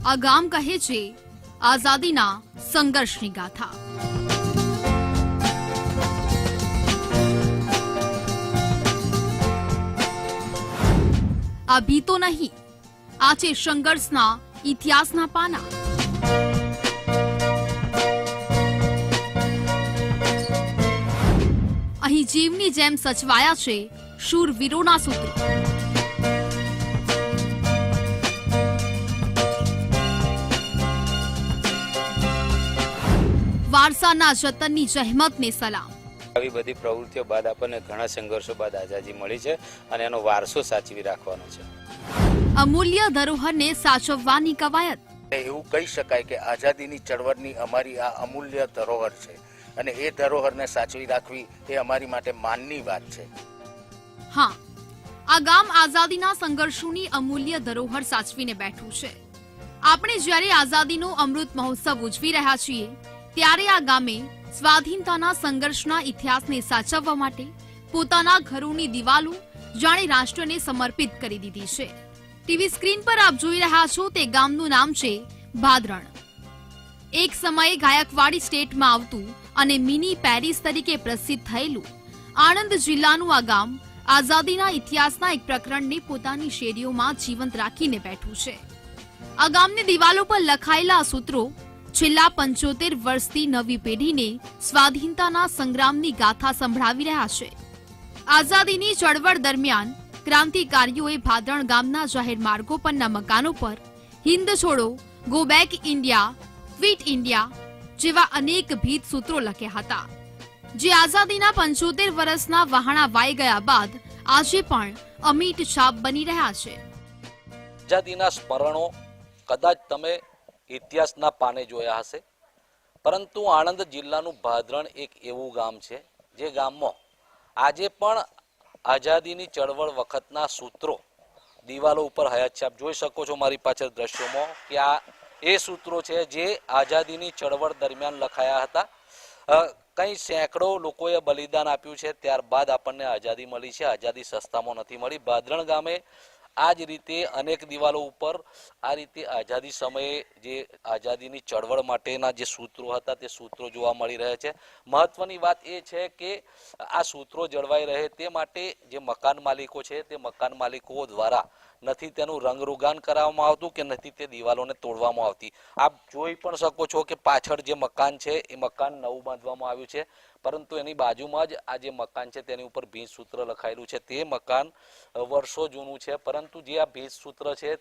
આ ગામ કહે છે આઝાદીના સંઘર્ષની ગાથા। આ ભીતો નહીં, આ છે સંઘર્ષના ઇતિહાસના પાના। અહીં જીવની જેમ સચવાયા છે શૂરવીરોના સૂત્રો। વારસાના જતનની જહેમતને સલામ। આવી બધી પ્રવૃત્તિઓ બાદ આપણને ઘણા સંઘર્ષો બાદ આઝાદી મળી છે અને એનો વારસો સાચવી રાખવાનો છે। અમૂલ્ય ધરોહરને સાચવવાની કવાયત। એવું કહી શકાય કે આઝાદીની ચળવળની અમારી આ અમૂલ્ય ધરોહર છે અને એ ધરોહરને સાચવી રાખવી એ અમારી માટે માનની વાત છે। હા, આ ગામ આઝાદીના સંઘર્ષોની અમૂલ્ય ધરોહર સાચવીને બેઠું છે। આપણે જ્યારે આઝાદીનો અમૃત મહોત્સવ ઉજવી રહ્યા છીએ ત્યારે આ ગામે સ્વાધીનતાના સંઘર્ષના ઇતિહાસને સાચવવા માટે પોતાના ઘરોની દિવાલો જાણે રાષ્ટ્રને સમર્પિત કરી દીધી છે। ટીવી સ્ક્રીન પર આપ જોઈ રહ્યા છો તે ગામનું નામ છે ભાદરણ। એક સમયે ગાયકવાડી સ્ટેટમાં આવતું અને મિની પેરિસ તરીકે પ્રસિદ્ધ થયેલું આણંદ જિલ્લાનું આ ગામ આઝાદીના ઇતિહાસના એક પ્રકરણને પોતાની શેરીઓમાં જીવંત રાખીને બેઠું છે। આ ગામની દિવાલો પર લખાયેલા સૂત્રો છેલ્લા 75 વર્ષથી નવી પેઢીને સ્વાધીનતાના સંગ્રામની ગાથા સંભળાવી રહ્યા છે। આઝાદીની ચળવળ દરમિયાન ક્રાંતિકારીઓએ ભાદરણ ગામના જાહેર માર્ગો પરના મકાનો પર હિન્દ છોડો, go back India, quit India જેવા અનેક ભીત સૂત્રો લખ્યા હતા, જે આઝાદીના 75 વર્ષના વહાણા વાઈ ગયા બાદ આજે પણ અમીટ છાપ બની રહ્યા છે। આઝાદીના સ્મરણો કદાચ તમે ઇતિહાસના પાને જોયા હશે, પરંતુ આણંદ જિલ્લાનું ભાદરણ એક એવું ગામ છે જે ગામમાં આજે પણ આઝાદીની ચળવળ વખતના સૂત્રો દિવાલો ઉપર હયાત છે। આપ જોઈ શકો છો મારી પાછળ દ્રશ્યોમાં કે આ એ સૂત્રો છે જે આઝાદીની ચળવળ દરમિયાન લખાયા હતા। કંઈ સેંકડો લોકોએ બલિદાન આપ્યું છે, ત્યારબાદ આપણને આઝાદી મળી છે। આઝાદી સસ્તામાં નથી મળી। ભાદરણ ગામે આ જ રીતે અનેક દિવાલો ઉપર આ રીતે આઝાદી સમયે જે આઝાદીની ચળવળ માટેના જે સૂત્રો હતા તે સૂત્રો જોવા મળી રહ્યા છે। મહત્વની વાત એ છે કે આ સૂત્રો જળવાઈ રહે તે માટે જે મકાન માલિકો છે તે મકાન માલિકો દ્વારા નથી તેનું રંગરોગાન કરાવવામાં આવતું કે નથી તે દિવાલોને તોડવામાં આવતી। આપ જોઈ પણ શકો છો કે પાછળ જે મકાન છે એ મકાન નવું બાંધવામાં આવ્યું છે, પરંતુ એની બાજુમાં જ આ જે મકાન છે તેની ઉપર ભીંત સૂત્ર લખાયેલું છે। તે મકાન વર્ષો જૂનું છે, પરંતુ જે આ ભીંત સૂત્ર છે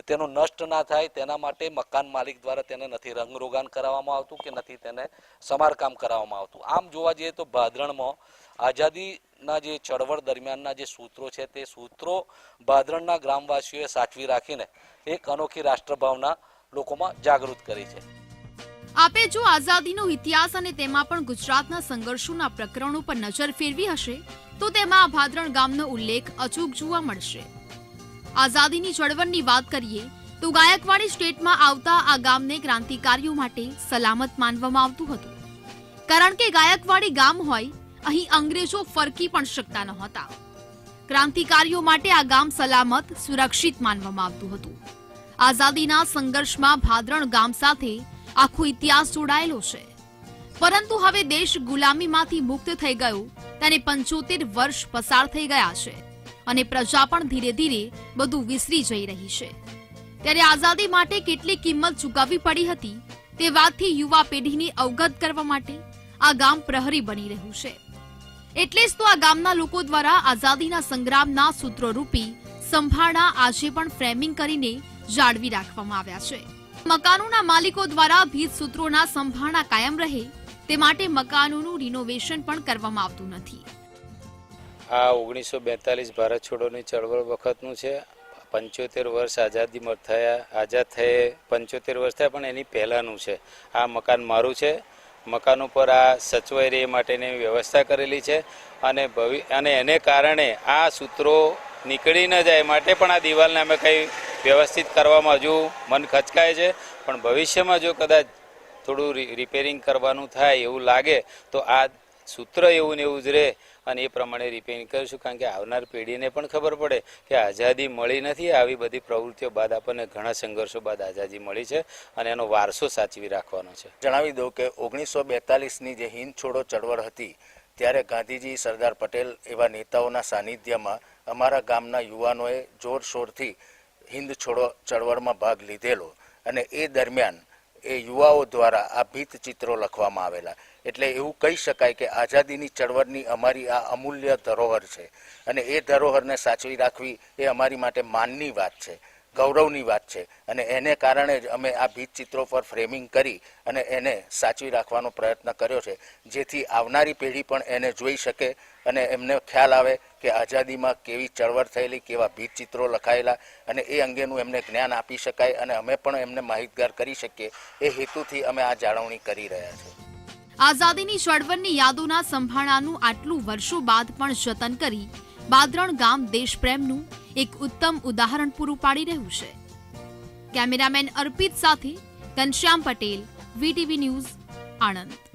તેનું નષ્ટ ના થાય તેના માટે મકાન માલિક દ્વારા તેને નથી રંગરોગાન કરાવવામાં આવતું કે નથી તેને સમારકામ કરાવવામાં આવતું। આમ જોવા જઈએ તો ભાદરણમાં આઝાદીના જે ચળવળ દરમિયાનના જે સૂત્રો છે તે સૂત્રો ભાદરણના ગ્રામવાસીઓએ સાચવી રાખીને એક અનોખી રાષ્ટ્રભાવના લોકોમાં જાગૃત કરી છે। આપે જો આઝાદીનો ઇતિહાસ અને તેમાં પણ ગુજરાતના સંઘર્ષોના પ્રકરણો પર નજર ફેરવી હશે તો તેમાં આ ભાદરણ ગામનો ઉલ્લેખ અચૂક જોવા મળશે। આઝાદીની ચળવળની વાત કરીએ તો ગાયકવાડી સ્ટેટમાં આવતા આ ગામને ક્રાંતિકારીઓ માટે સલામત માનવામાં આવતું હતું, કારણ કે ગાયકવાડી ગામ હોય અહીં અંગ્રેજો ફરકી પણ શકતા નહોતા। ક્રાંતિકારીઓ માટે આ ગામ સલામત, સુરક્ષિત માનવામાં આવતું હતું। આઝાદીના સંઘર્ષમાં ભાદરણ ગામ સાથે આખો ઇતિહાસ જોડાયેલો છે, પરંતુ હવે દેશ ગુલામીમાંથી મુક્ત થઈ ગયો તેને 75 વર્ષ પસાર થઈ ગયા છે અને પ્રજા પણ ધીરે ધીરે બધું વિસરી જઈ રહી છે। ત્યારે આઝાદી માટે કેટલી કિંમત ચૂકવવી પડી હતી તે વાતથી યુવા પેઢીને અવગત કરવા માટે આ ગામ પ્રહરી બની રહ્યું છે। એટલે જ તો આ ગામના લોકો દ્વારા આઝાદીના સંગ્રામના સૂત્રોરૂપી સંભાળના આજે પણ ફ્રેમિંગ કરીને જાળવી રાખવામાં આવ્યા છે। મકાનોના માલિકો દ્વારા ભીત સૂત્રોના સંભાળના કાયમ રહે તે માટે મકાનોનું રિનોવેશન પણ કરવામાં આવતું નથી। આ 1942 ભારત છોડોની ચળવળ વખતનું છે। 75 વર્ષ આઝાદ થયે 75 વર્ષ થયા, પણ એની પહેલાંનું છે। આ મકાન મારું છે। મકાન ઉપર આ સચવાઈ રહે માટેની વ્યવસ્થા કરેલી છે અને એને કારણે આ સૂત્રો નીકળી ન જાય માટે પણ આ દિવાલને અમે કંઈ વ્યવસ્થિત કરવામાં હજુ મન ખચકાય છે, પણ ભવિષ્યમાં જો કદાચ થોડું રિપેરિંગ કરવાનું થાય એવું લાગે તો આ સૂત્ર એવું ને એવું જ રહે અને એ પ્રમાણે રિપેરિંગ કરીશું, કારણ કે આવનાર પેઢીને પણ ખબર પડે કે આઝાદી મળી નથી, આવી બધી પ્રવૃત્તિઓ બાદ આપણને ઘણા સંઘર્ષો બાદ આઝાદી મળી છે અને એનો વારસો સાચવી રાખવાનો છે. જણાવી દઉં કે 1942ની જે હિંદ છોડો ચળવળ હતી ત્યારે ગાંધીજી, સરદાર પટેલ એવા નેતાઓના સાનિધ્યમાં અમારા ગામના યુવાનોએ જોરશોરથી હિંદ છોડો ચળવળમાં ભાગ લીધેલો અને એ દરમિયાન એ યુવાઓ દ્વારા આ ભીત ચિત્રો લખવામાં આવેલા. એટલે એવું કહી શકાય કે આઝાદીની ચળવળની અમારી આ અમૂલ્ય ધરોહર છે અને એ ધરોહરને સાચવી રાખવી એ અમારી માટે માનની વાત છે, ગૌરવની વાત છે અને એને કારણે જ અમે આ ભીત ચિત્રો પર ફ્રેમિંગ કરી અને એને સાચવી રાખવાનો પ્રયત્ન કર્યો છે, જેથી આવનારી પેઢી પણ એને જોઈ શકે અને એમને ખ્યાલ આવે કે આઝાદીમાં કેવી ચળવળ થયેલી, કેવા ભીત ચિત્રો લખાયેલા અને એ અંગેનું એમને જ્ઞાન આપી શકાય અને અમે પણ એમને માહિતગાર કરી શકીએ એ હેતુથી અમે આ જાળવણી કરી રહ્યા છીએ. આઝાદીની ચળવળની યાદોના સંભાળાનું આટલું વર્ષો બાદ પણ જતન કરી બાદરણ ગામ દેશપ્રેમનું એક ઉત્તમ ઉદાહરણ પૂરું પાડી રહ્યું છે. કેમેરામેન અર્પિત સાથે ઘનશ્યામ પટેલ, VTV ન્યૂઝ, આણંદ.